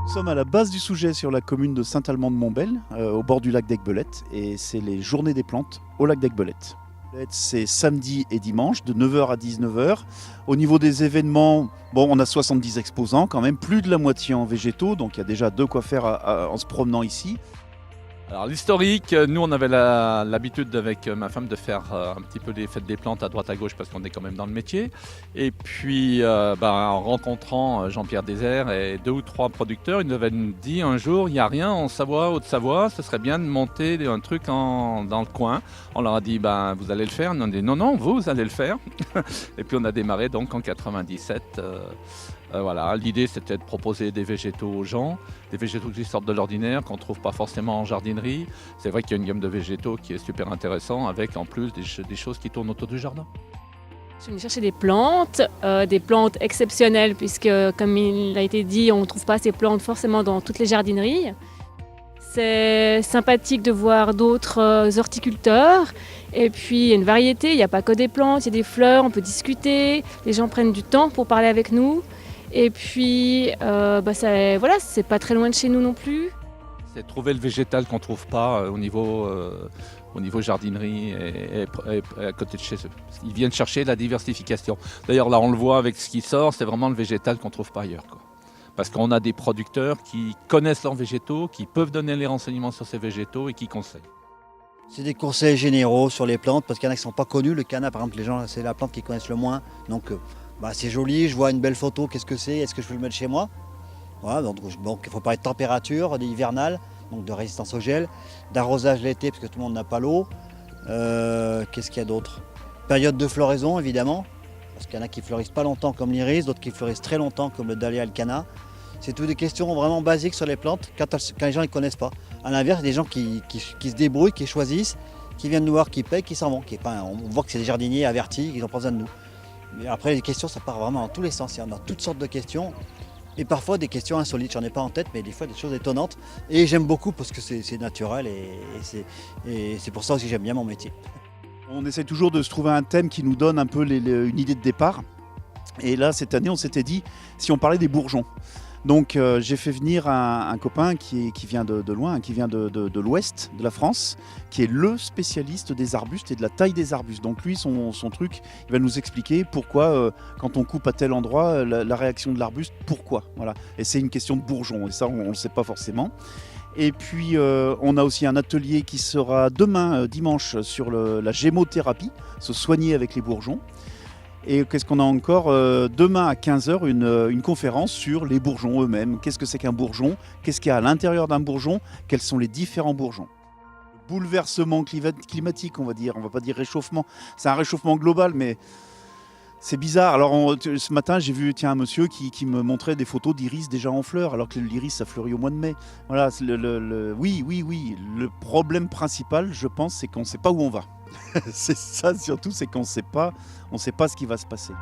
Nous sommes à la base du sujet sur la commune de Saint-Alban-de-Montbel, au bord du lac d'Aiguebelette, et c'est les journées des plantes au lac d'Aiguebelette. C'est samedi et dimanche de 9 h à 19 h. Au niveau des événements, bon, on a 70 exposants quand même, plus de la moitié en végétaux, donc il y a déjà de quoi faire en se promenant ici. Alors l'historique, nous on avait l'habitude avec ma femme de faire un petit peu les fêtes des plantes à droite à gauche parce qu'on est quand même dans le métier. Et puis en rencontrant Jean-Pierre Désert et 2 ou 3 producteurs, ils nous avaient dit un jour, il n'y a rien en Savoie, Haute-Savoie, ce serait bien de monter un truc dans le coin. On leur a dit, vous allez le faire. Ils nous ont dit, non, vous allez le faire. Et puis on a démarré donc en 97. Voilà, l'idée c'était de proposer des végétaux aux gens, des végétaux qui sortent de l'ordinaire, qu'on ne trouve pas forcément en jardinerie. C'est vrai qu'il y a une gamme de végétaux qui est super intéressant, avec en plus des choses qui tournent autour du jardin. Je suis venue chercher des plantes exceptionnelles, puisque comme il a été dit, on ne trouve pas ces plantes forcément dans toutes les jardineries. C'est sympathique de voir d'autres horticulteurs. Et puis il y a une variété, il n'y a pas que des plantes, il y a des fleurs, on peut discuter, les gens prennent du temps pour parler avec nous. Et puis, c'est pas très loin de chez nous non plus. C'est trouver le végétal qu'on ne trouve pas au niveau jardinerie et à côté de chez eux. Ils viennent chercher la diversification. D'ailleurs, là, on le voit avec ce qui sort, c'est vraiment le végétal qu'on ne trouve pas ailleurs, quoi. Parce qu'on a des producteurs qui connaissent leurs végétaux, qui peuvent donner les renseignements sur ces végétaux et qui conseillent. C'est des conseils généraux sur les plantes, parce qu'il y en a qui ne sont pas connus. Le canna, par exemple, les gens, c'est la plante qu'ils connaissent le moins. Donc, c'est joli, je vois une belle photo, qu'est-ce que c'est? Est-ce que je peux le mettre chez moi? Voilà, donc il faut parler de température, hivernale, donc de résistance au gel, d'arrosage l'été, parce que tout le monde n'a pas l'eau. Qu'est-ce qu'il y a d'autre? Période de floraison, évidemment, parce qu'il y en a qui fleurissent pas longtemps comme l'iris, d'autres qui fleurissent très longtemps comme le dahlia et le canna. C'est toutes des questions vraiment basiques sur les plantes quand les gens ne connaissent pas. À l'inverse, il y a des gens qui se débrouillent, qui choisissent, qui viennent nous voir, qui payent, qui s'en vont. On voit que c'est des jardiniers avertis, qui n'ont pas besoin de nous. Mais après, les questions, ça part vraiment dans tous les sens. Il y en a toutes sortes de questions. Et parfois des questions insolites, j'en ai pas en tête, mais des fois des choses étonnantes. Et j'aime beaucoup parce que c'est naturel et c'est pour ça aussi que j'aime bien mon métier. On essaie toujours de se trouver un thème qui nous donne un peu une idée de départ. Et là, cette année, on s'était dit, si on parlait des bourgeons. Donc j'ai fait venir un copain qui vient de loin, qui vient de l'ouest de la France, qui est le spécialiste des arbustes et de la taille des arbustes. Donc lui, son truc, il va nous expliquer pourquoi, quand on coupe à tel endroit, la réaction de l'arbuste, pourquoi. Voilà. Et c'est une question de bourgeons, et ça, on ne le sait pas forcément. Et puis on a aussi un atelier qui sera demain, dimanche, sur la gémothérapie, se soigner avec les bourgeons. Et qu'est-ce qu'on a encore? Demain à 15 h, une conférence sur les bourgeons eux-mêmes. Qu'est-ce que c'est qu'un bourgeon? Qu'est-ce qu'il y a à l'intérieur d'un bourgeon? Quels sont les différents bourgeons? Le bouleversement climatique, on va dire. On ne va pas dire réchauffement. C'est un réchauffement global, mais c'est bizarre. Alors ce matin, j'ai vu un monsieur qui me montrait des photos d'iris déjà en fleurs, alors que l'iris, ça fleurit au mois de mai. Voilà, oui. Le problème principal, je pense, c'est qu'on ne sait pas où on va. C'est ça surtout, c'est qu'on ne sait pas ce qui va se passer.